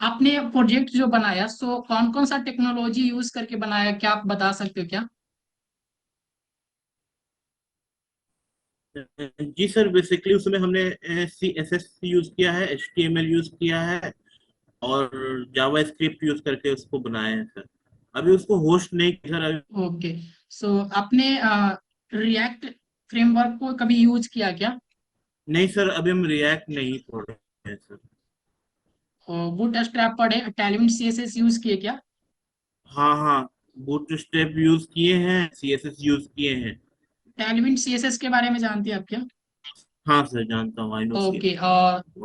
आपने प्रोजेक्ट जो बनाया सो कौन कौन सा टेक्नोलॉजी यूज करके बनाया, क्या आप बता सकते हो क्या? जी सर, बेसिकली उसमें हमने CSS यूज किया है, HTML यूज किया है, और जावा स्क्रिप्ट यूज करके उसको बनाए हैं सर। अभी उसको होस्ट नहीं किया सर अभी। ओके। सो आपने रिएक्ट फ्रेमवर्क को कभी यूज किया क्या? नहीं सर, अभी हम रिएक्ट नहीं पढ़ रहे हैं सर। बूटस्ट्रैप पढ़े, टैलेंट सीएसएस यूज किए क्या? हाँ हाँ, बूटस्ट्रैप यूज किए हैं, CSS यूज किए हैं। टैलेंट सीएसएस के बारे में जानते हैं आप क्या? हाँ सर, जानता हूँ, आई नो ओके।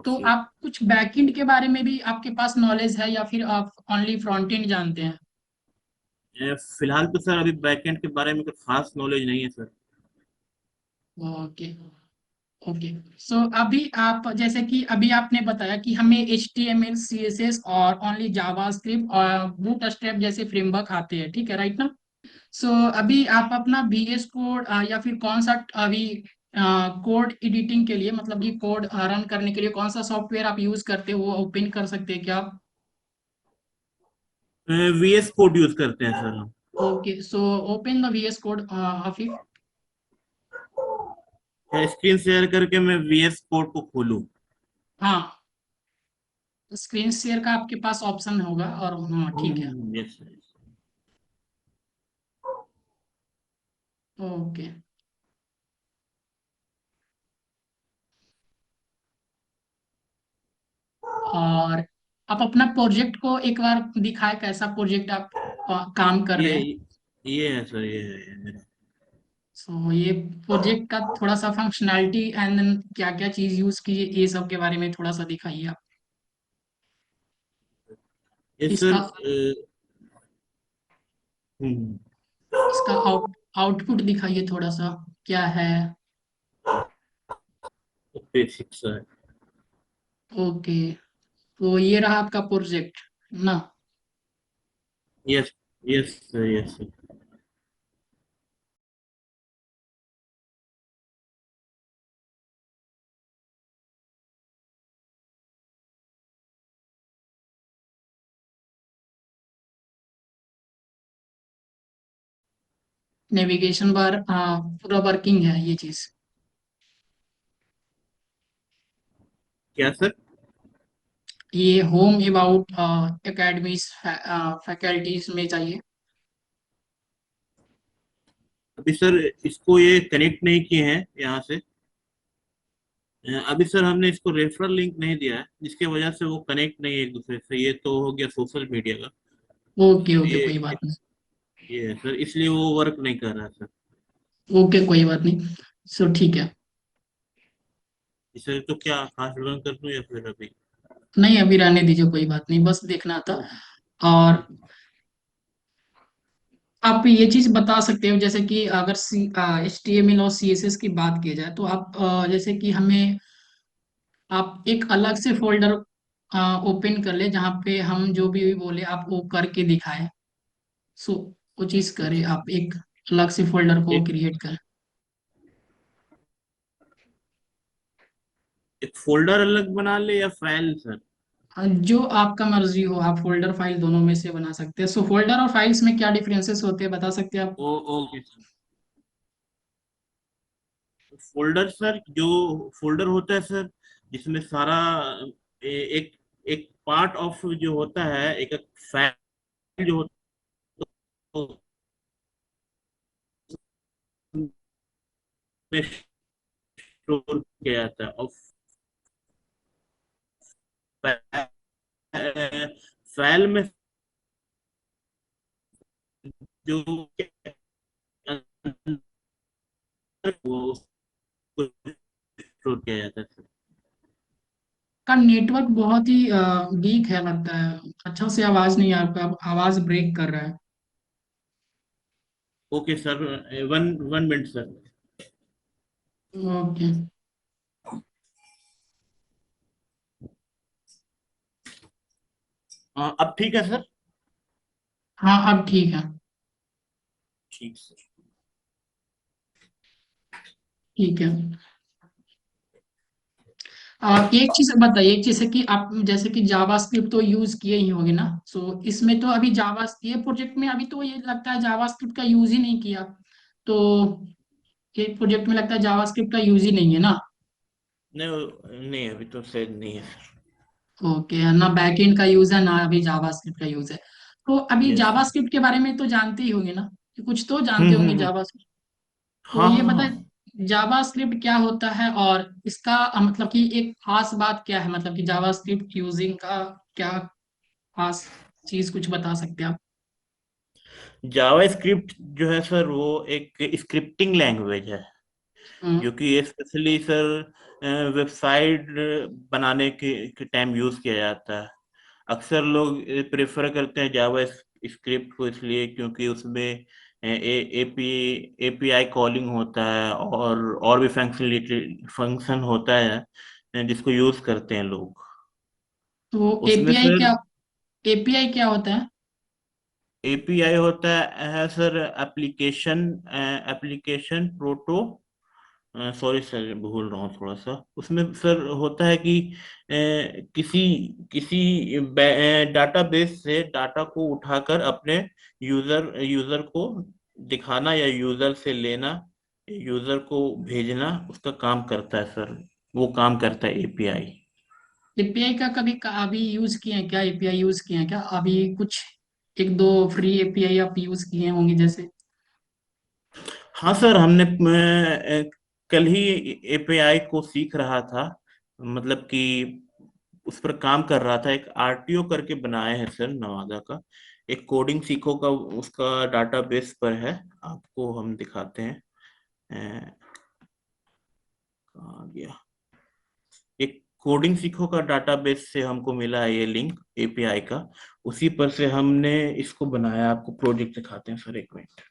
तो CSS। आप कुछ बैकएंड के बारे में भी आपके पास नॉलेज है या फिर आप ओनली फ्रंट एंड जानते हैं? फिलहाल तो सर अभी बैकएंड के बारे में कुछ खास नॉलेज नहीं है सर। ओके। ओके। सो अभी आप जैसे कि अभी आपने बताया कि हमें HTML CSS और ओनली जावास्क्रिप्ट और बूटस्ट्रैप जैसे फ्रेमवर्क आते हैं, ठीक है, राइट ना? सो अभी आप अपना VS कोड या फिर कौन सा अभी कोड एडिटिंग के लिए, मतलब कि कोड रन करने के लिए कौन सा सॉफ्टवेयर आप यूज करते हो, वो ओपन कर सकते हैं क्या आप? VS कोड यूज करते हैं सर हम। Okay. So open the VS code हफीफ। स्क्रीन शेयर करके मैं VS कोड को खोलूँ? हाँ, स्क्रीन शेयर का आपके पास ऑप्शन होगा, और हाँ ठीक है। Yes sir. ओके। और आप अपना प्रोजेक्ट को एक बार दिखाए, कैसा प्रोजेक्ट आप काम कर रहे ये हैं? ये है सर, ये मेरा। सो ये प्रोजेक्ट का थोड़ा सा फंक्शनैलिटी एंड देन क्या क्या चीज यूज की, ये सब के बारे में थोड़ा सा दिखाइए आप। ये सर इसका इसका आउटपुट दिखाइए थोड़ा सा, क्या है? बेसिक्स है। ओके। तो ये रहा आपका प्रोजेक्ट ना? Yes, yes sir, yes sir. Navigation bar पूरा वर्किंग है ये चीज? क्या सर? ये होम अबाउट एकेडमीज फैकल्टीज में चाहिए। अभी सर इसको ये कनेक्ट नहीं किए हैं यहाँ से। अभी सर हमने इसको रेफरल लिंक नहीं दिया है, जिसके वजह से वो कनेक्ट नहीं है एक दूसरे से। ये तो हो गया सोशल मीडिया का। ओके ओके, ये कोई बात नहीं। ये है सर, इसलिए वो वर्क नहीं कर रहा है सर। ओके, कोई बात नहीं। सो ठीक है। इसे तो क्या फास्ट रन कर दूं या फिर अभी? नहीं, अभी रहने दीजिए, कोई बात नहीं, बस देखना था। और आप ये चीज बता सकते हो, जैसे कि अगर HTML और CSS की बात की जाए, तो आप जैसे कि हमें आप एक अलग से फोल्डर ओपन कर ले जहाँ पे हम जो भी बोले आप वो करके दिखाए। सो वो चीज करें, आप एक अलग से फोल्डर को एक क्रिएट करें। एक फोल्डर अलग बना ले या फाइल सर? जो आपका मर्जी हो, आप फोल्डर फाइल दोनों में से बना सकते हैं। सो फोल्डर और फाइल्स में क्या डिफरेंसेस होते हैं, बता सकते हैं आप? ओ ओके सर। फोल्डर सर, जो फोल्डर होता है सर, जिसमें सारा एक एक पार्ट ऑफ जो होता है, एक फाइल जो होता है, उसमें स्टोर किया जाता है। और फाइल में जो अंदर वो उसको स्टोर किया जाता है सर। का नेटवर्क बहुत ही वीक है लगता है, अच्छा से आवाज नहीं आ रहा, आवाज ब्रेक कर रहा है। Okay sir, one one minute sir. Okay. अब ठीक है सर। हाँ, अब ठीक है। ठीक सर। ठीक है। एक चीज बताइए, एक चीज है कि आप जैसे कि जावास्क्रिप्ट तो यूज किए ही होंगे ना, सो इसमें तो अभी जावा, ये प्रोजेक्ट में अभी तो ये लगता है जावास्क्रिप्ट का यूज ही नहीं किया, तो ये प्रोजेक्ट में लगता है जावास्क्रिप्ट का यूज ही नहीं है ना। नहीं अभी तो शायद नहीं है सर। ओके, ना बैकएंड का यूज है ना अभी जावास्क्रिप्ट का यूज है। तो अभी यस सर। जावास्क्रिप्ट के बारे में तो जानते ही होंगे ना, कि कुछ तो जानते होंगे हम्म। जावास्क्रिप्ट। तो हाँ ये हाँ हाँ। बताए जावास्क्रिप्ट क्या होता है, और इसका मतलब कि एक खास बात क्या है, मतलब कि जावास्क्रिप्ट यूजिंग का क्या खास चीज कुछ बता सकते हैं आप। जावा स्क्रिप्ट जो है सर वो एक स्क्रिप्टिंग लैंग्वेज है, हम्म। जो कि स्पेशली सर वेबसाइट बनाने के टाइम यूज किया जाता है। अक्सर लोग प्रेफर करते हैं जावा स्क्रिप्ट को, इसलिए क्योंकि उसमें एपी एपीआई कॉलिंग होता है और भी फंक्शनलिटी फंक्शन होता है जिसको यूज करते हैं लोग। तो उसमें एपीआई सर क्या, एपीआई क्या होता है। एपीआई होता है sir application application proto, sorry sir भूल रहा हूँ थोड़ा सा। उसमें सर होता है कि किसी किसी डाटाबेस से डाटा को उठाकर अपने यूजर यूजर को दिखाना या यूजर से लेना, यूजर को भेजना, उसका काम करता है सर। वो काम करता है एपीआई। एपीआई का कभी अभी यूज किए हैं क्या, एपीआई यूज किए हैं क्या अभी कुछ, एक दो फ्री एपीआई आप यूज किए होंगे जैसे। हाँ सर, हमने कल ही एपीआई को सीख रहा था, मतलब कि उस पर काम कर रहा था। एक आरटीओ करके बनाए हैं सर नवादा का, एक कोडिंग सीखो का उसका डाटाबेस पर है। आपको हम दिखाते हैं। कहाँ गया? एक कोडिंग सीखो का डाटाबेस से हमको मिला है ये लिंक एपीआई का, उसी पर से हमने इसको बनाया। आपको प्रोजेक्ट दिखाते हैं सर, एक मिनट।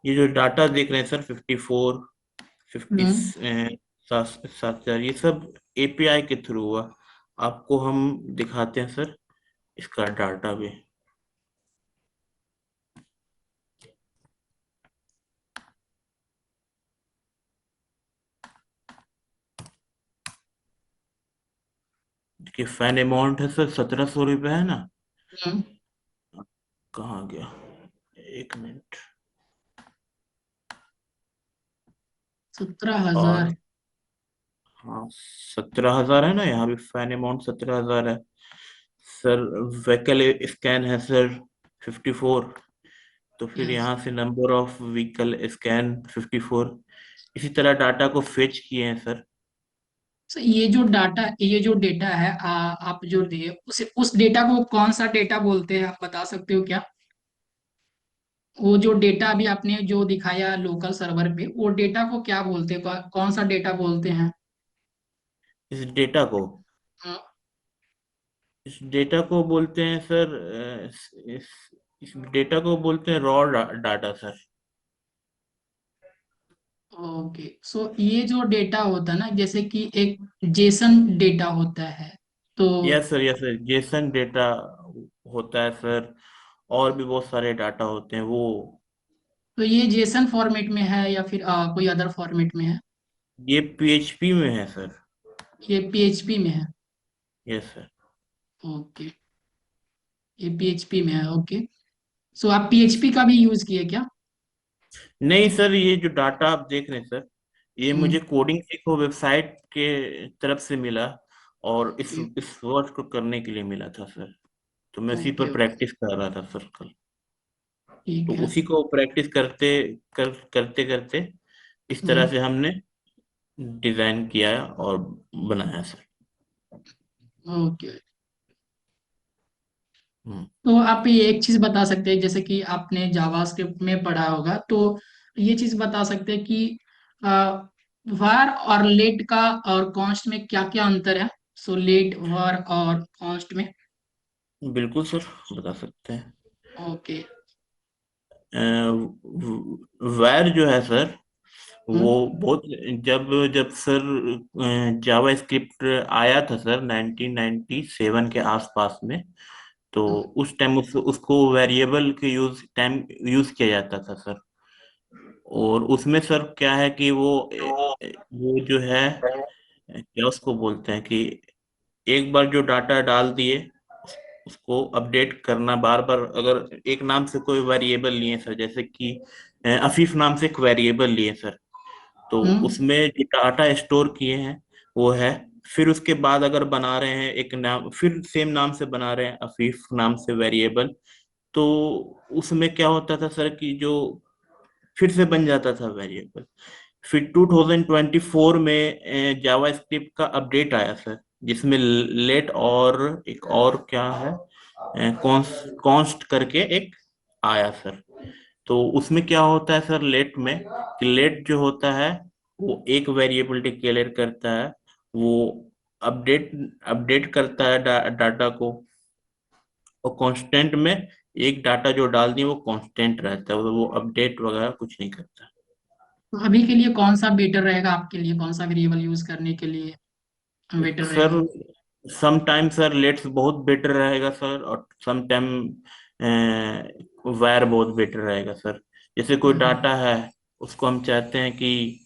ये जो डाटा देख रहे हैं सर, 54 फिफ्टी हम्म। 7,000, ये सब एपीआई के थ्रू हुआ। आपको हम दिखाते हैं सर इसका डाटा भी। देखिए फैन अमाउंट है सर 1,700 रुपये है ना। हम्म। कहाँ गया? एक मिनट। 17,000। और हाँ, 17,000 है ना, यहाँ भी फैन अमाउंट 17,000 है सर। व्हीकल स्कैन है सर 54। तो फिर यस। यहाँ से नंबर ऑफ व्हीकल स्कैन 54। इसी तरह डाटा को फेच किए हैं सर। तो ये जो डेटा है आप जो दिए उस डेटा को कौन सा डेटा बोलते हैं, आप बता सकते हो क्या। वो जो डेटा अभी आपने जो दिखाया लोकल सर्वर पे, वो डेटा को क्या बोलते हैं, कौन सा डेटा बोलते हैं। इस डेटा को हाँ। इस डेटा को बोलते हैं सर इस डेटा को बोलते हैं रॉ डाटा सर। ओके, सो ये जो डेटा होता है ना, जैसे कि एक जेसन डेटा होता है, तो यस सर जेसन डेटा होता है सर। और भी बहुत सारे डाटा होते हैं वो। ये जेसन फॉर्मेट में है या फिर कोई अदर फॉर्मेट में है। ये पीएचपी में है सर। ये पीएचपी में है। Yes sir. ओके, ये पीएचपी में है। ओके, सो आप पीएचपी का भी यूज किए क्या। नहीं सर, ये जो डाटा आप देख रहे हैं सर, ये मुझे हम्म। कोडिंग सीखो वेबसाइट के तरफ से मिला, और ओके। इस वर्क को करने के लिए मिला था सर। तो मैं इसी ओके। पर ओके, प्रैक्टिस कर रहा था सर कल। तो ठीक है। उसी को प्रैक्टिस करते करते इस तरह हम्म। से हमने डिजाइन किया और बनाया सर। ओके, हम्म। तो आप ये एक चीज बता सकते हैं, जैसे कि आपने जावास्क्रिप्ट में पढ़ा होगा, तो ये चीज बता सकते हैं कि var और लेट का और कॉन्स्ट में क्या क्या अंतर है। सो लेट var और कॉन्स्ट में। बिल्कुल सर, बता सकते हैं। ओके। वैर जो है सर, वो हम्म। बहुत, जब जब सर जावा स्क्रिप्ट आया था सर 1997 के आसपास में, तो हम्म। उस टाइम उसको वेरिएबल के यूज किया जाता था सर। और उसमें सर क्या है कि वो जो है क्या उसको बोलते हैं कि एक बार जो डाटा डाल दिए उसको अपडेट करना बार बार। अगर एक नाम से कोई वेरिएबल लिए सर, जैसे कि अफीफ नाम से एक वेरिएबल लिए सर, तो हम्म। उसमें जो डाटा स्टोर किए हैं वो है। फिर उसके बाद अगर बना रहे हैं एक नाम, फिर सेम नाम से बना रहे हैं अफीफ नाम से वेरिएबल, तो उसमें क्या होता था सर कि जो फिर से बन जाता था वेरिएबल। फिर 2024 में जावा स्क्रिप्ट का अपडेट आया सर, जिसमें लेट और एक और क्या है कॉन्स्ट करके एक आया सर। तो उसमें क्या होता है सर लेट में, कि लेट जो होता है वो एक वेरिएबल डिक्लेयर करता है, वो अपडेट अपडेट करता है डाटा को। और कांस्टेंट में एक डाटा जो डाल दिए वो कांस्टेंट रहता है, वो अपडेट वगैरह कुछ नहीं करता। तो अभी के लिए कौन सा बेटर रहेगा आपके लिए, कौन सा वेरिएबल यूज करने के लिए बेटर सर रहेगा? सम टाइम सर लेट्स बहुत बेटर रहेगा सर, और सम टाइम वायर बहुत बेटर रहेगा सर। जैसे कोई हम्म। डाटा है, उसको हम चाहते हैं कि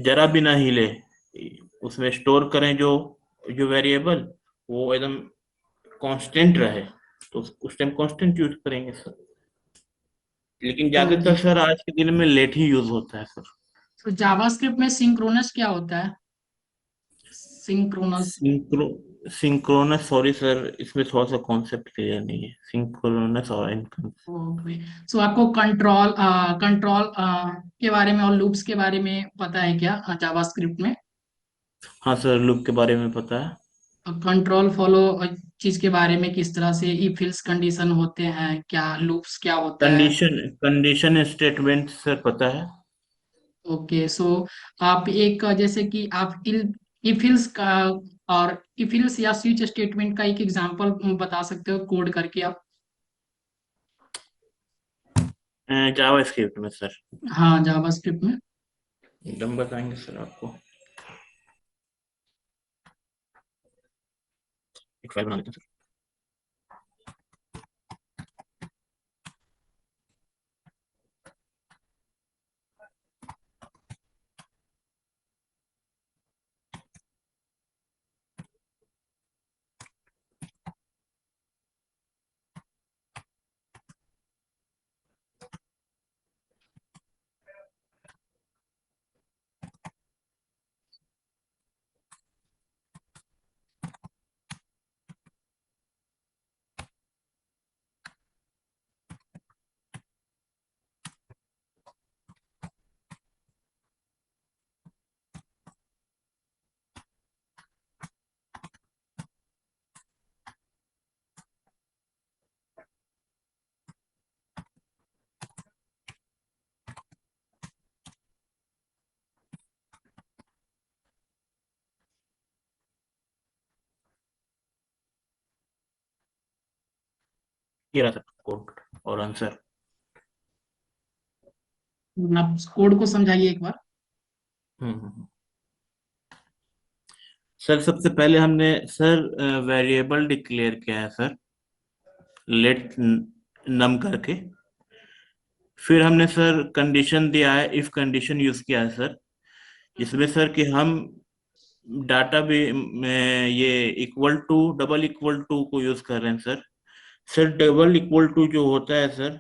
जरा भी ना हिले, उसमें स्टोर करें जो जो वेरिएबल वो एकदम कांस्टेंट रहे, तो उस टाइम कांस्टेंट यूज करेंगे सर। लेकिन ज्यादातर ओके। सर आज के दिन में लेट ही यूज होता है सर। तो जावास्क्रिप्ट में सिंक्रोनस क्या होता है? Synchronous. Synchro synchronous, sorry sir, इसमें थोड़ा सा कॉन्सेप्ट क्लियर नहीं है, सिंक्रोनस और इनका। ओके। सो आपको कंट्रोल के बारे में और लूप्स के बारे में पता है क्या जावास्क्रिप्ट में? हाँ सर, लूप के बारे में पता है। कंट्रोल फॉलो चीज के बारे में, किस तरह से इफ एल्स कंडीशन होते हैं, क्या लूप्स क्या होता है? कंडीशन कंडीशन स्टेटमेंट सर पता है। ओके। सो आप एक जैसे कि आप इफ एल्स का और इफ एल्स या स्विच स्टेटमेंट का एक एग्जांपल बता सकते हो कोड करके आप? जावा स्क्रिप्ट में सर हाँ, जावास्क्रिप्ट में। एकदम बताएंगे सर आपको। एक फाइल बना लेते हैं ये रहा सर कोड और आंसर। आप कोड को समझाइए एक बार। हम्म। सर सबसे पहले हमने सर वेरिएबल डिक्लेयर किया है सर, लेट नम करके। फिर हमने सर कंडीशन दिया है, इफ कंडीशन यूज किया है सर, जिसमें सर कि हम डाटा भी ये equal to double equal to को यूज कर रहे हैं sir. Sir double equal to जो होता है सर,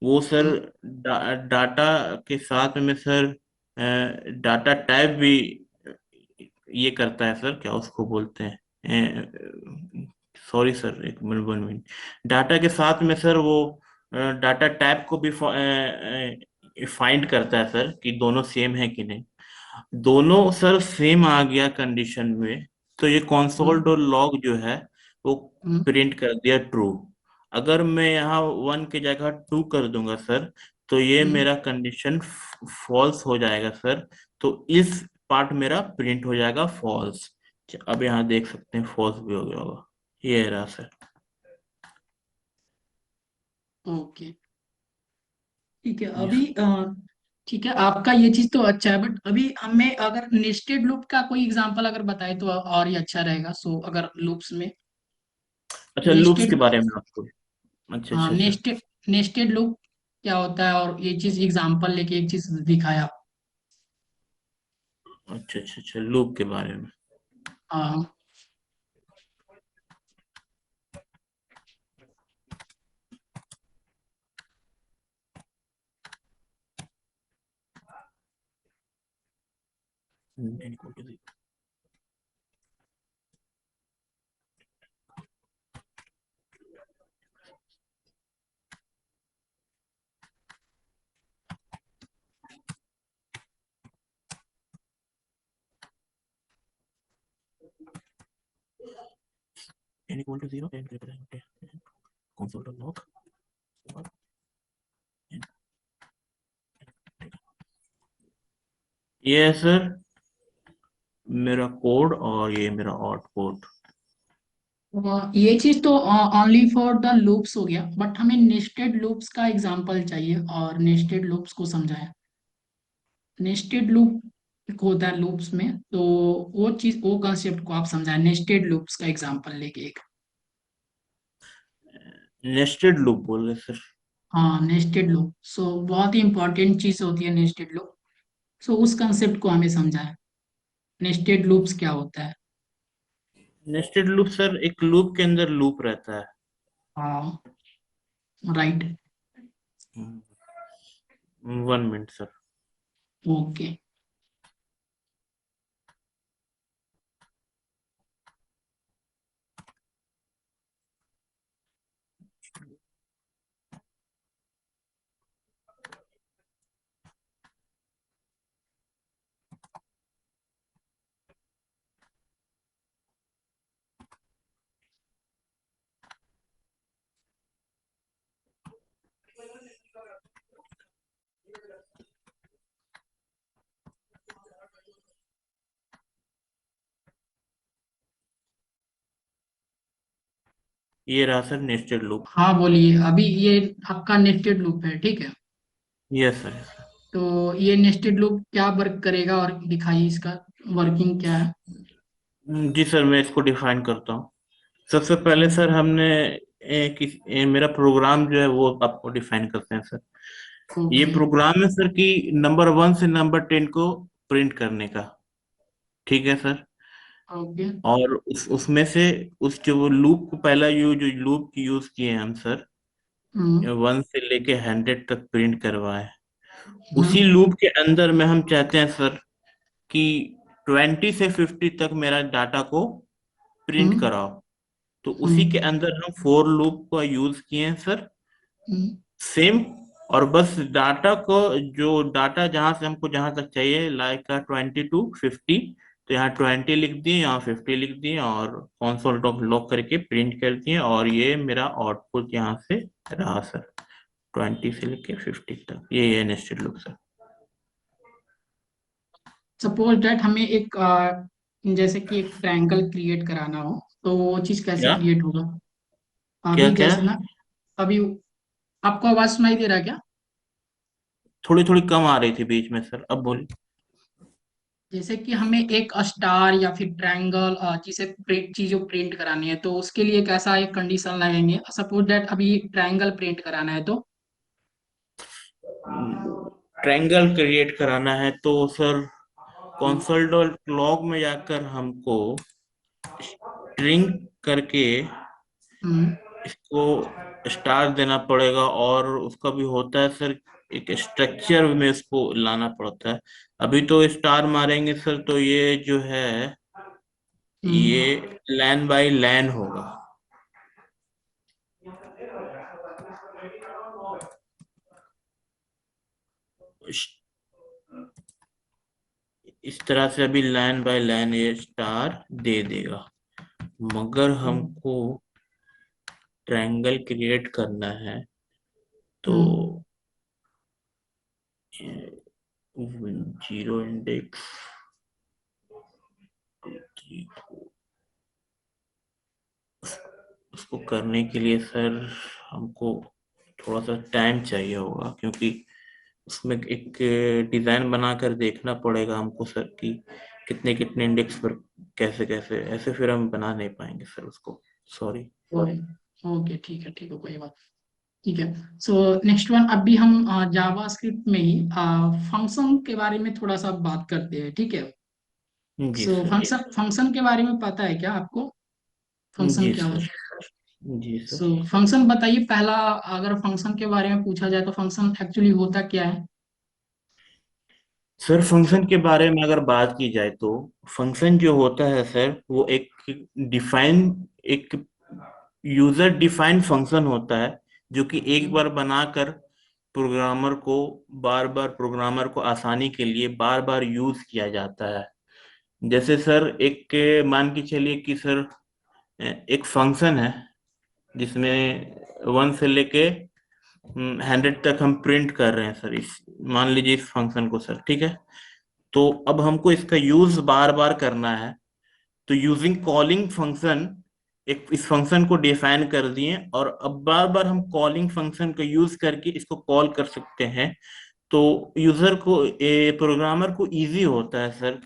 वो सर हम्म। डाटा के साथ में सर डाटा टाइप भी ये करता है सर, क्या उसको बोलते हैं, सॉरी सर एक मिनट 1 मिनट। डाटा के साथ में सर वो डाटा टाइप को भी फाइंड करता है सर कि दोनों सेम है कि नहीं। दोनों सर सेम आ गया कंडीशन में, तो ये कंसोल हम्म। डॉट लॉग जो है वो हम्म। प्रिंट कर दिया ट्रू। अगर मैं यहाँ 1 की जगह 2 कर दूंगा सर, तो ये हम्म। मेरा कंडीशन फॉल्स हो जाएगा सर। तो इस पार्ट मेरा प्रिंट हो जाएगा फॉल्स। अब यहाँ देख सकते हैं फॉल्स भी हो गया होगा। ये रहा सर। ओके। ठीक है। जी अभी सर। ठीक है, आपका ये चीज तो अच्छा है, बट अभी हमें अगर नेस्टेड लूप का कोई एग्जांपल अगर बताए तो और ही अच्छा रहेगा। सो अगर लूप्स में अच्छा, लूप्स के नेस्टेड, बारे में आपको। अच्छा हाँ, अच्छा अच्छा। Nested nested loop. क्या होता है, और ये चीज एग्जांपल लेके एक चीज दिखाया। अच्छा अच्छा अच्छा, लूप के बारे में। हाँ। n equal to 0 and greater than 10 console log ये है सर मेरा कोड और ये मेरा आउटपुट। ये चीज तो ओनली फॉर द लूप्स हो गया, बट हमें नेस्टेड लूप्स का एग्जांपल चाहिए और नेस्टेड लूप्स को समझाया। नेस्टेड लूप होता है लूप्स में, तो वो चीज, वो कंसेप्ट को आप समझाए नेस्टेड लूप्स का एग्जांपल लेके एक। नेस्टेड लूप बोल रहे सर। हाँ, नेस्टेड लूप सो बहुत ही इंपॉर्टेंट चीज होती है नेस्टेड लूप। सो उस कंसेप्ट को हमें समझाया, नेस्टेड लूप्स क्या होता है। नेस्टेड लूप सर एक लूप के अंदर लूप रहता है। हाँ, राइट। 1 minute sir. ओके। ये रहा सर नेस्टेड लूप। हाँ बोलिए, अभी ये आपका नेस्टेड लूप है, ठीक है। Yes sir. तो ये नेस्टेड लूप क्या वर्क करेगा, और दिखाइए इसका वर्किंग क्या है। जी सर मैं इसको डिफाइन करता हूँ। सबसे पहले सर हमने मेरा प्रोग्राम जो है वो आपको डिफाइन करते हैं सर। ये ओके। प्रोग्राम है सर कि नंबर 1 से नंबर 10 को प्रिंट करने का। ठीक है सर। ओके। और उसमें से उस जो लूप को पहला जो लूप यूज किए हम सर, हम्म। 1 से लेके 100 तक प्रिंट करवाए। उसी हम्म। लूप के अंदर में हम चाहते हैं सर कि 20 से 50 तक मेरा डाटा को प्रिंट हम्म। कराओ। तो उसी के हम्म। अंदर हम फोर लूप का यूज किए हैं सर। हम्म। सेम। और बस डाटा को, जो डाटा जहां से हमको जहां तक चाहिए, लाइक 20 to 50, तो यहाँ 20 लिख दिए, यहाँ 50 लिख दिए और console log लॉक करके प्रिंट कर दिए, और ये मेरा आउटपुट यहाँ से रहा सर। 20 से लेके 50 तक ये है nested loop sir. Suppose that हमें एक जैसे कि एक ट्रायंगल क्रिएट कराना हो, तो वो चीज कैसे क्या क्रिएट होगा। क्या अभी क्या? जैसे ना, अभी आपको आवाज सुनाई दे रहा है क्या। थोड़ी थोड़ी कम आ रही थी बीच में सर, अब बोलिए। जैसे कि हमें एक स्टार या फिर ट्रायंगल जिसे चीजों प्रिंट करानी है, तो उसके लिए कैसा एक कंडीशन लगाएंगे। सपोज दैट अभी ट्रायंगल प्रिंट कराना है तो। ट्रायंगल क्रिएट कराना है तो सर कंसोल लॉग में जाकर हमको स्ट्रिंग करके हम्म। इसको स्टार देना पड़ेगा, और उसका भी होता है सर एक स्ट्रक्चर में इसको लाना पड़ता है। अभी तो स्टार मारेंगे सर तो ये जो है ये हम्म। लाइन बाय लाइन होगा। इस तरह से अभी लाइन बाय लाइन ये स्टार दे देगा। मगर हम्म। हमको ट्रायंगल क्रिएट करना है तो हम्म। 0 इंडेक्स उसको करने के लिए सर हमको थोड़ा सा टाइम चाहिए होगा, क्योंकि उसमें एक डिजाइन बनाकर देखना पड़ेगा हमको सर कि कितने कितने इंडेक्स पर कैसे कैसे, ऐसे फिर हम बना नहीं पाएंगे सर उसको। सॉरी। ओके। ओके, ठीक है, ठीक है, कोई बात ठीक है। सो नेक्स्ट वन, अभी हम जावा स्क्रिप्ट में ही फंक्शन के बारे में थोड़ा सा बात करते हैं, ठीक है। जी सो सर। फंक्शन फंक्शन के बारे में पता है क्या आपको? फंक्शन जी क्या सर। होता है? जी सर। सो फंक्शन बताइए पहला। अगर फंक्शन के बारे में पूछा जाए तो फंक्शन एक्चुअली होता क्या है? सर फंक्शन के बारे में अगर बात की जाए तो फंक्शन जो होता है सर वो एक डिफाइन एक यूजर डिफाइंड फंक्शन होता है जो कि एक बार बनाकर प्रोग्रामर को आसानी के लिए बार बार यूज किया जाता है। जैसे सर एक मान के चलिए कि सर एक फंक्शन है जिसमें 1 से लेके 100 तक हम प्रिंट कर रहे हैं सर, इस मान लीजिए इस फंक्शन को सर, ठीक है। तो अब हमको इसका यूज बार बार करना है, तो यूजिंग कॉलिंग फंक्शन एक इस फंक्शन को डिफाइन कर दिए और अब बार बार हम कॉलिंग फंक्शन का यूज करके इसको कॉल कर सकते हैं। तो यूजर को प्रोग्रामर को इजी होता है सर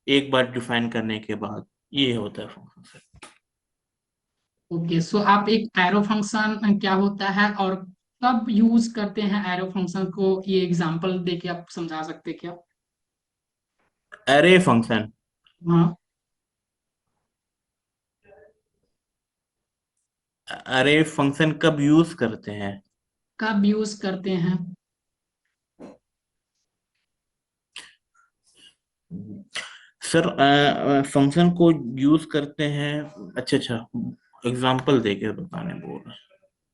एक बार डिफाइन करने के बाद। ये होता है फंक्शन सर। ओके, सो आप एक एरो फंक्शन क्या होता है और कब यूज करते हैं एरो फंक्शन को, ये एग्जांपल देके आप समझा सकते हैं क्या? अरे फंक्शन, हाँ। अरे फंक्शन कब यूज करते हैं? कब यूज करते हैं? सर फंक्शन को यूज करते हैं, अच्छा अच्छा, एग्जांपल देके बताने बोल रहे हैं।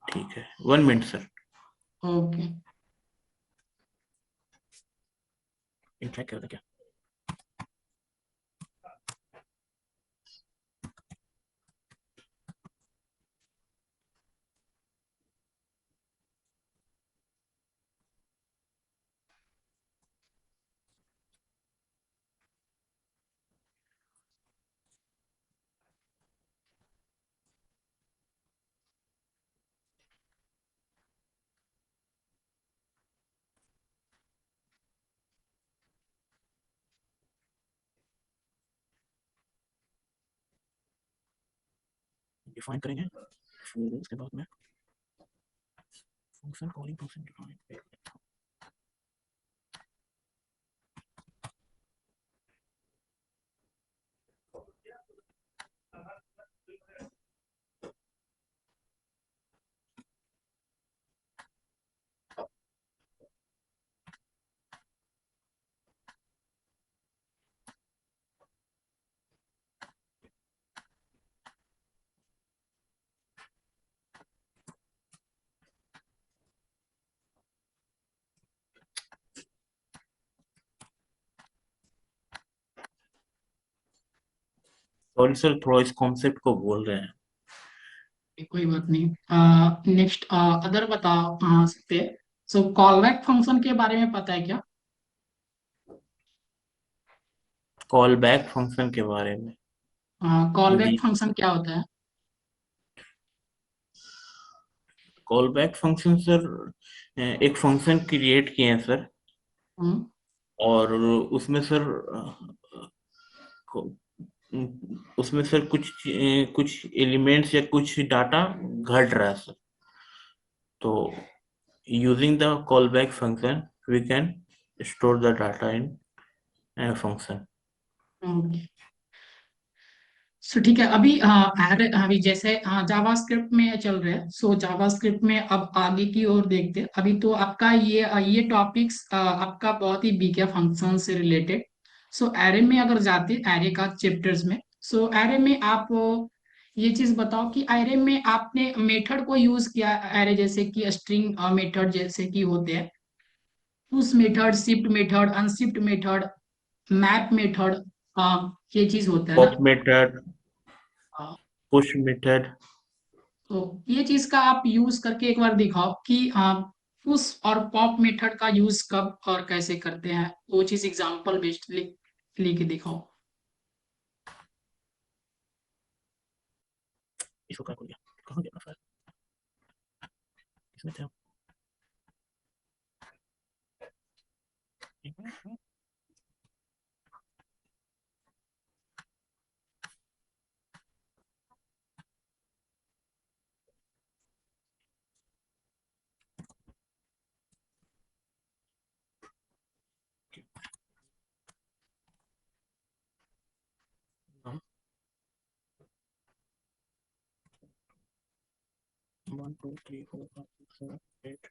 ठीक है, 1 मिनट सर। ओके। इंटरेक्ट कर दे क्या? डिफाइन करेंगे फिर उसके बाद में function calling function define. Sorry sir, थोड़ा इस कॉन्सेप्ट को बोल रहे हैं। कोई बात नहीं। नेक्स्ट अदर बता सकते हैं। सो कॉल बैक फंक्शन के बारे में पता है क्या? कॉल बैक फंक्शन के बारे में? कॉल जी, बैक फंक्शन क्या होता है? कॉल बैक फंक्शन सर एक फंक्शन क्रिएट किए हैं सर, हम्म। और उसमें सर उसमें सर कुछ एलिमेंट्स या कुछ डाटा घट रहा है सर। तो using the call back function we can store the data in function. Okay. So ठीक है, अभी जैसे जावास्क्रिप्ट में चल रहे हैं, सो जावास्क्रिप्ट में अब आगे की ओर देखते हैं। अभी तो आपका ये टॉपिक्स आपका बहुत ही वीक है फंक्शन से रिलेटेड। सो एरे में अगर जाते एरे का चैप्टर्स में, सो एरे में आप ये चीज बताओ कि एरे में आपने मेथड को यूज किया, एरे जैसे कि स्ट्रिंग मेथड जैसे कि होते हैं push method, shift method, unshift method, map method, ये चीज होता है पॉप ना। मेथड, हाँ, पुश मेथड। तो ये चीज का आप यूज करके एक बार दिखाओ कि पुश और पॉप मेथड का यूज कब और कैसे करते हैं, वो चीज एग्जांपल बेस्ड लेके दिखाओ। इसको क्या गया, कहाँ गया फाइल, इसमें था। 1 2 3 4 5 6 7 8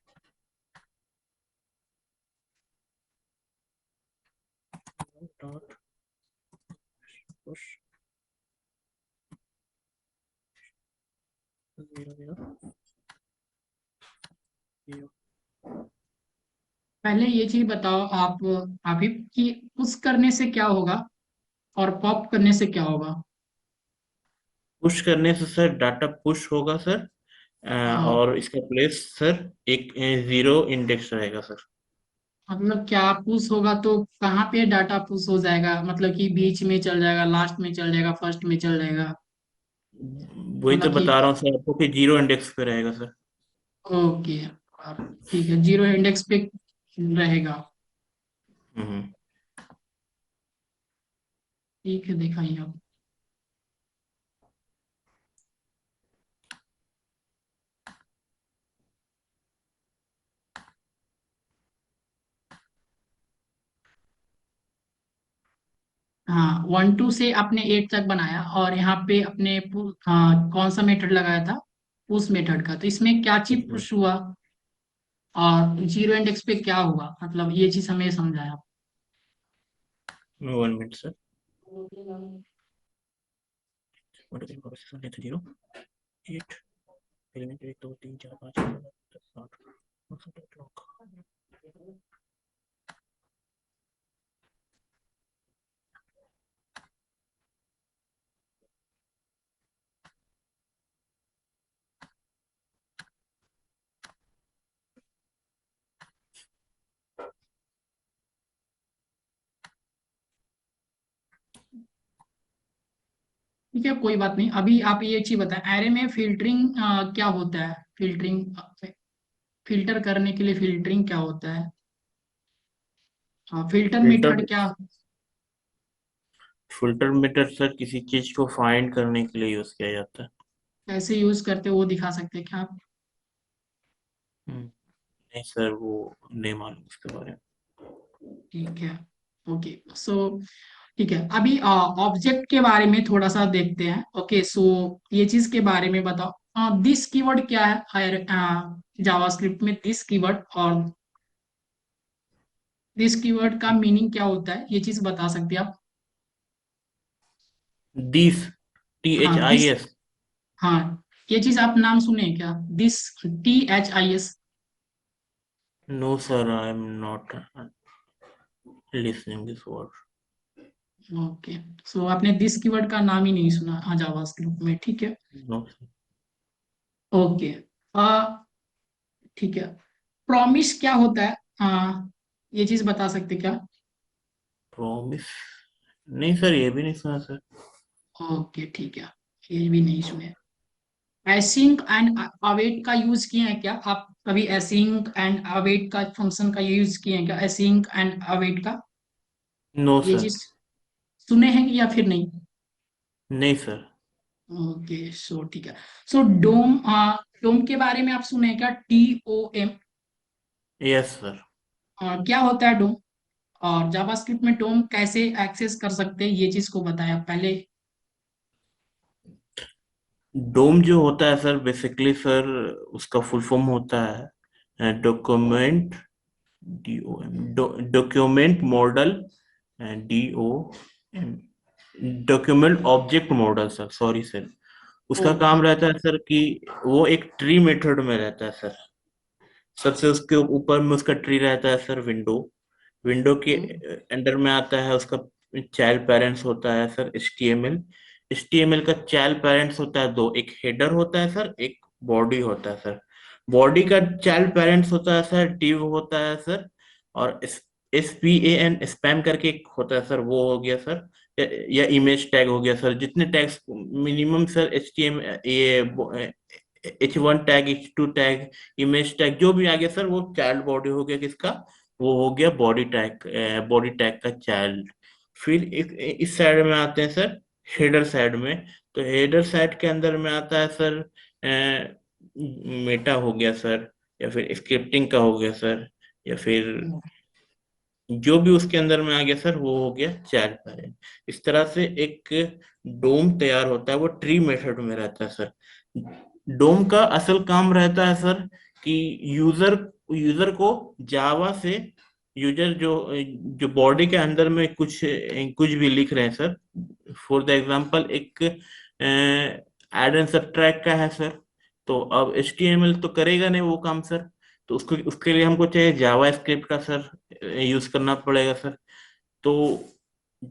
dot push 0 0 0 पहले ये चीज बताओ आप अभी कि पुश करने से क्या होगा और पॉप करने से क्या होगा। पुश करने से सर डाटा पुश होगा सर। हाँ, और इसका प्लेस सर एक जीरो इंडेक्स रहेगा सर। मतलब क्या पुश होगा तो कहाँ पे डाटा पुश हो जाएगा, मतलब कि बीच में चल जाएगा, लास्ट में चल जाएगा, फर्स्ट में चल जाएगा। वही तो मतलब कि बता रहा हूँ सर आपको कि जीरो इंडेक्स पे रहेगा सर। ओके, ठीक है, जीरो इंडेक्स पे रहेगा। हम्म। ठीक है, दिखाइए आप। हाँ, 1 2 से आपने 8 तक बनाया और यहाँ पे अपने कौन सा मेथड लगाया था, पुश मेथड का, तो इसमें क्या चीज पुश हुआ और जीरो इंडेक्स पे क्या हुआ, मतलब ये चीज हमें समझाया। 1 मिनट सर। 1 2 3 4 5 6 7 8 0 8 एलिमेंट 1 2 3 4 5 6 7 8 9 10 ठीक है, कोई बात नहीं, अभी आप ये चीज बताएं, एरे में फिल्टरिंग क्या होता है, फिल्टरिंग, फिल्टर करने के लिए फिल्टरिंग क्या होता है, फिल्टर फिल्टर मेथड क्या, फिल्टर मीटर सर किसी चीज को फाइंड करने के लिए यूज किया जाता है। कैसे यूज करते हो वो दिखा सकते हैं क्या आप। नहीं सर वो नहीं मालूम इसके बारे में। ठीक है, ओके, सो ठीक है, अभी ऑब्जेक्ट के बारे में थोड़ा सा देखते हैं। ओके, सो ये चीज के बारे में बताओ, दिस कीवर्ड क्या है जावास्क्रिप्ट में, दिस कीवर्ड और दिस कीवर्ड का मीनिंग क्या होता है, ये चीज बता सकते हैं आप। दिस टी एच हाँ, आई दिस, एस हाँ, ये चीज आप नाम सुने हैं क्या, this, THIS। No sir I am not listening this word. Okay, so आपने दिस कीवर्ड का नाम ही नहीं सुना हाँ जावास्क्रिप्ट में, ठीक है। नो ओके, आ ठीक है, प्रॉमिस क्या होता है, ये चीज बता सकते क्या। प्रॉमिस नहीं सर ये भी नहीं सुना सर। ओके, ठीक है, ये भी नहीं सुने। एसिंक एंड अवेट का यूज किए हैं क्या आप कभी, एसिंक एंड अवेट का फंक्शन का यूज किए हैं क्या, एसिंक एंड अवेट का, नो ये सर। चीज सुने हैं या फिर नहीं। नहीं सर। ओके, सो ठीक है, सो डोम, डोम के बारे में आप सुने हैं क्या, TOM, यस सर। क्या होता है डोम, और जावास्क्रिप्ट में डोम कैसे एक्सेस कर सकते हैं ये चीज को बताया पहले। डोम जो होता है सर बेसिकली सर उसका फुल फॉर्म होता है document DOM document model DOM document object model sir sorry sir. उसका ओके, काम रहता है सर कि वो एक ट्री मेथड में रहता है सर। सबसे उसके ऊपर में उसका ट्री रहता है सर विंडो। विंडो के अंडर में आता है उसका चाइल्ड पेरेंट्स होता है सर HTML। HTML का चाइल्ड पेरेंट्स होता है दो, एक हेडर होता है सर एक बॉडी होता है सर। बॉडी का चाइल्ड पेरेंट्स होता है सर div होता है सर। और SPAN स्पैम करके एक होता है सर वो हो गया सर। या इमेज टैग हो गया सर जितने टैग्स मिनिमम सर HTML ये H1 tag H2 tag image tag जो भी आ गया सर वो चाइल्ड बॉडी हो गया किसका, वो हो गया बॉडी टैग का चाइल्ड। फिर इस साइड में आते हैं सर हेडर साइड में। तो हेडर साइड के अंदर में आता है सर मेटा हो गया सर या फिर स्क्रिप्टिंग का हो गया सर या फिर जो भी उसके अंदर में आ गया सर वो हो गया चाइल्ड पेरेंट। इस तरह से एक डोम तैयार होता है वो ट्री मेथड में रहता है सर। डोम का असल काम रहता है सर कि यूजर यूजर को जावा से यूजर जो जो बॉडी के अंदर में कुछ भी लिख रहे हैं सर। फॉर द एग्जांपल एक ऐड एंड सब्ट्रैक्ट का है सर। तो अब HTML तो करेगा नहीं वो काम सर। तो उसको उसके लिए हमको चाहिए जावा स्क्रिप्ट का सर यूज करना पड़ेगा सर। तो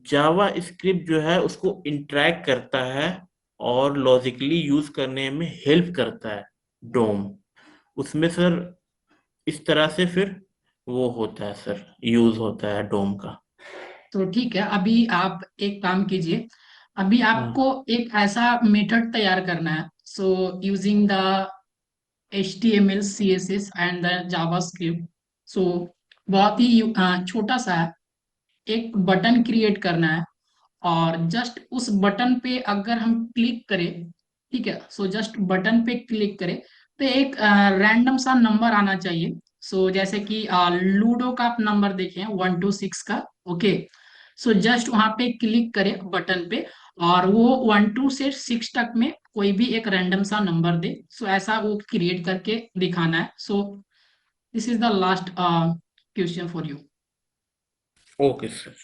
जावा स्क्रिप्ट जो है उसको इंटरैक्ट करता है और लॉजिकली यूज करने में हेल्प करता है डोम। उसमें सर इस तरह से फिर वो होता है सर, यूज होता है डोम का। तो ठीक है, अभी आप एक काम कीजिए। अभी आपको हाँ। एक ऐसा मेथड तैयार करना है, so using the HTML CSS and the JavaScript. So बहुत ही छोटा सा है, एक बटन क्रिएट करना है। और जस्ट उस बटन पे अगर हम क्लिक करें, ठीक है, सो जस्ट बटन पे क्लिक करें तो एक रैंडम सा नंबर आना चाहिए। सो जैसे कि लूडो का आप नंबर देखें 1 to 6 का। ओके, सो जस्ट वहां पे क्लिक करें बटन पे, और वो 1 से 6 तक में कोई भी एक रैंडम सा नंबर दे। सो ऐसा वो क्रिएट करके दिखाना है। So this is the last question for you. Okay sir.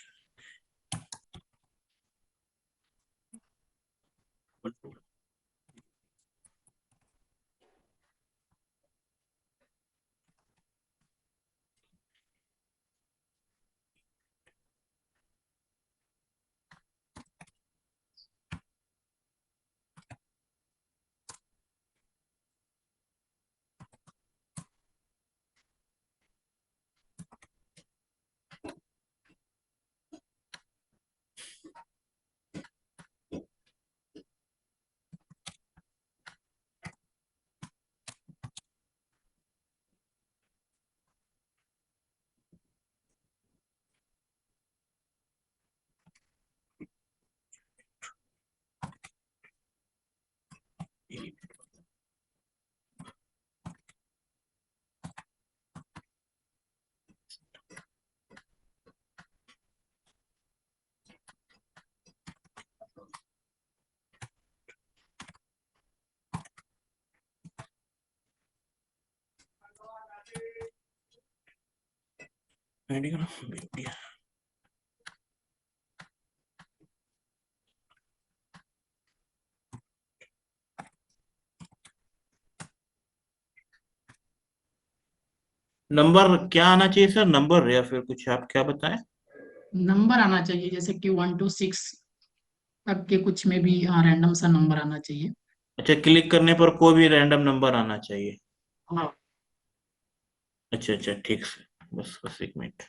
Number क्या आना चाहिए सर, नंबर या फिर कुछ आप क्या बताएं? नंबर आना चाहिए, जैसे कि 1 to 6 तक के कुछ में भी रैंडम सा नंबर आना चाहिए। अच्छा, क्लिक करने पर कोई भी रैंडम नंबर आना चाहिए। हाँ। अच्छा अच्छा, ठीक से। बस बस एक मिनट।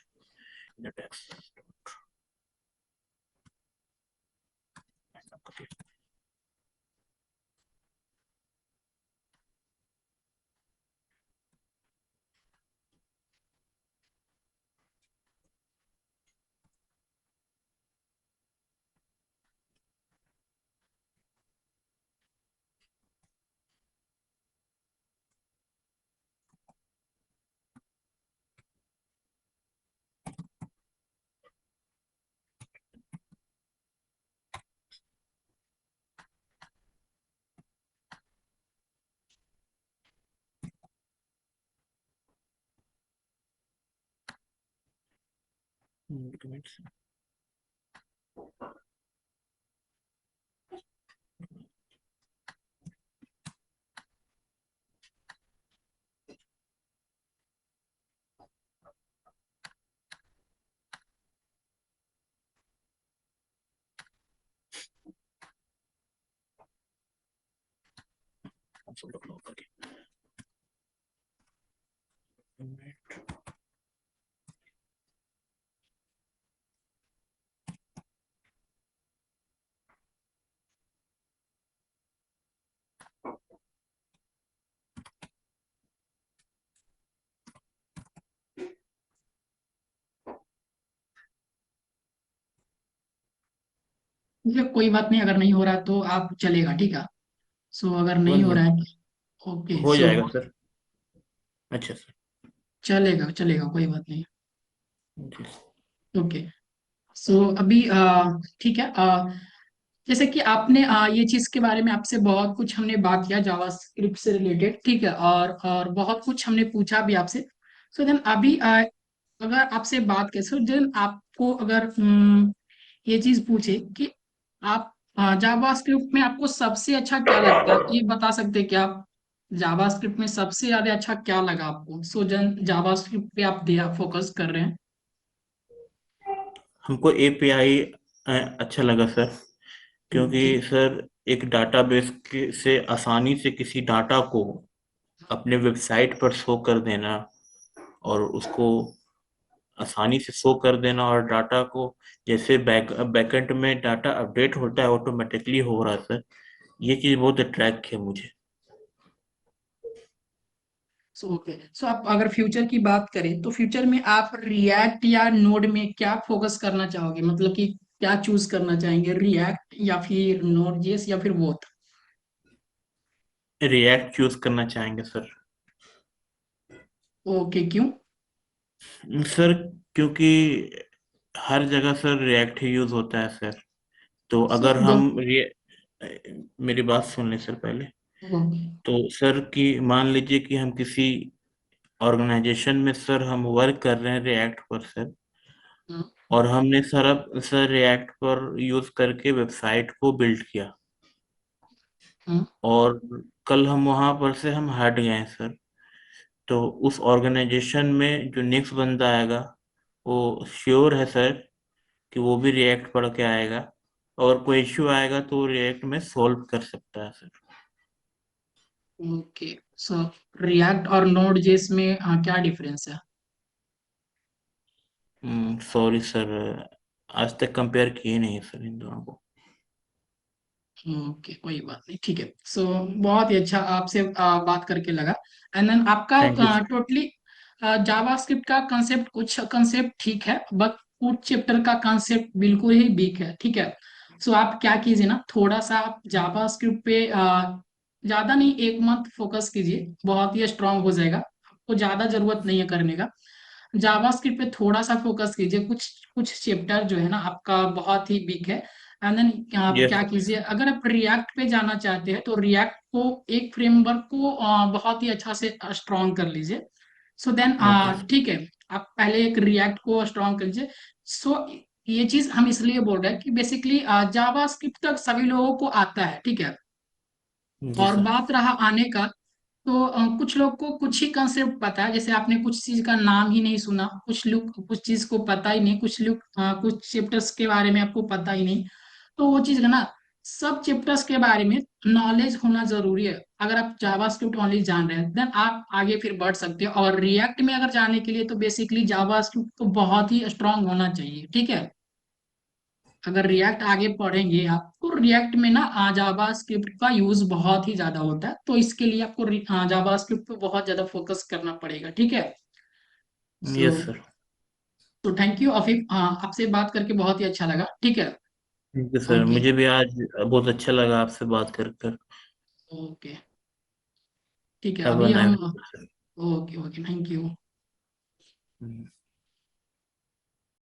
एक मिनट से। ये कोई बात नहीं, अगर नहीं हो रहा तो आप चलेगा, ठीक है। सो अगर नहीं वन हो रहा मिनट। है, ओके, हो सो जाएगा सर। अच्छा सर। चलेगा चलेगा, कोई बात नहीं। जी। ओके, सो अभी ठीक है, जैसे कि आपने ये चीज के बारे में आपसे बहुत कुछ हमने बात किया जावास्क्रिप्ट से रिलेटेड, ठीक है, और बहुत कुछ हमने पूछा भी आपसे। सो देन अभी अगर आपसे बात करें, सो देन आपको अगर ये चीज पूछे कि आप जावास्क्रिप्ट में आपको सबसे अच्छा क्या लगता है, आप ये बता सकते हैं क्या? आप जावास्क्रिप्ट में सबसे ज्यादा अच्छा क्या लगा आपको, सो जन जावास्क्रिप्ट पे आप दिया फोकस कर रहे हैं? हमको एपीआई अच्छा लगा सर, क्योंकि ओके। सर एक डाटाबेस से आसानी से किसी डाटा को अपने वेबसाइट पर शो कर देना, और उसको आसानी से शो कर देना, और डाटा को जैसे बैकएंड में डाटा अपडेट होता है ऑटोमेटिकली हो रहा है सर, ये चीज़ बहुत अट्रैक्ट है मुझे। सो ओके, सो आप अगर फ्यूचर की बात करें तो फ्यूचर में आप रिएक्ट या नोड में क्या फोकस करना चाहोगे, मतलब कि क्या चूज करना चाहेंगे, रिएक्ट या फिर नोड जेएस या फिर बोथ? रिएक्ट चूज करना चाहेंगे सर। ओके, क्यों? सर क्योंकि हर जगह सर रिएक्ट ही यूज होता है सर। तो सो अगर दोनों। मेरी बात सुन लें सर पहले। ओके। तो सर कि मान लीजिए कि हम किसी ऑर्गेनाइजेशन में सर हम वर्क कर रहे हैं रिएक्ट पर सर, हम्म, और हमने सर रिएक्ट पर यूज करके वेबसाइट को बिल्ड किया, हम्म, और कल हम वहां पर से हम हट गए सर, तो उस ऑर्गेनाइजेशन में जो नेक्स्ट बंदा आएगा वो श्योर है सर कि वो भी रिएक्ट पढ़ के आएगा, और कोई इश्यू आएगा तो वो रिएक्ट में सॉल्व कर सकता है सर। ओके। सो रिएक्ट और नोड जेएस में क्या डिफरेंस है? सॉरी सर, आज तक कंपेयर किए नहीं है सर इन दोनों को। ओके, कोई बात नहीं, ठीक है। सो बहुत ही अच्छा आपसे बात करके लगा। एंड देन थैंक यू आपका सर। टोटली जावास्क्रिप्ट का कंसेप्ट, कुछ कंसेप्ट ठीक है, बट कुछ चैप्टर का कंसेप्ट बिल्कुल ही वीक है, ठीक है। सो आप क्या कीजिए ना, थोड़ा सा आप जावास्क्रिप्ट पे ज्यादा नहीं, 1 मंथ फोकस कीजिए, बहुत ही स्ट्रांग हो जाएगा, आपको ज्यादा जरूरत नहीं है करने का। जावास्क्रिप्ट पे थोड़ा सा फोकस कीजिए, कुछ कुछ चैप्टर जो है ना आपका बहुत ही वीक है। एंड देन आप यस क्या सर। कीजिए, अगर आप रिएक्ट पे जाना चाहते हैं तो रिएक्ट को, एक फ्रेमवर्क को बहुत ही अच्छा से स्ट्रॉन्ग कर लीजिए। So then okay sir. ठीक है, आप पहले एक रिएक्ट को स्ट्रॉन्ग कर लीजिए। सो ये चीज हम इसलिए बोल रहे हैं कि बेसिकली जावास्क्रिप्ट तक सभी लोगों को आता है, ठीक है। जी और सर। बात रहा आने का, तो कुछ लोग को कुछ ही कंसेप्ट पता है, जैसे आपने कुछ चीज का नाम ही नहीं सुना, कुछ लोग कुछ चीज को पता ही नहीं, कुछ लोग कुछ चैप्टर्स के बारे में आपको पता ही नहीं। तो वो चीज है ना, सब चैप्टर्स के बारे में नॉलेज होना जरूरी है। अगर आप जावास्क्रिप्ट ओनली जान रहे हैं देन आप आगे फिर बढ़ सकते हो, और रिएक्ट में अगर जाने के लिए तो बेसिकली जावास्क्रिप्ट तो बहुत ही स्ट्रांग होना चाहिए, ठीक है। अगर रिएक्ट आगे पढ़ेंगे आप तो रिएक्ट में ना जावा स्क्रिप्ट का यूज बहुत ही ज्यादा होता है, तो इसके लिए आपको जावा स्क्रिप्ट पे बहुत ज्यादा फोकस करना पड़ेगा, ठीक है। So yes sir. तो थैंक यू अफीफ, आपसे बात करके बहुत ही अच्छा लगा, ठीक है। Thank you sir, okay. मुझे भी आज बहुत अच्छा लगा आपसे बात कर कर। ओके, ठीक है, हैव अ अभी हम। Nice. Okay, okay, thank you.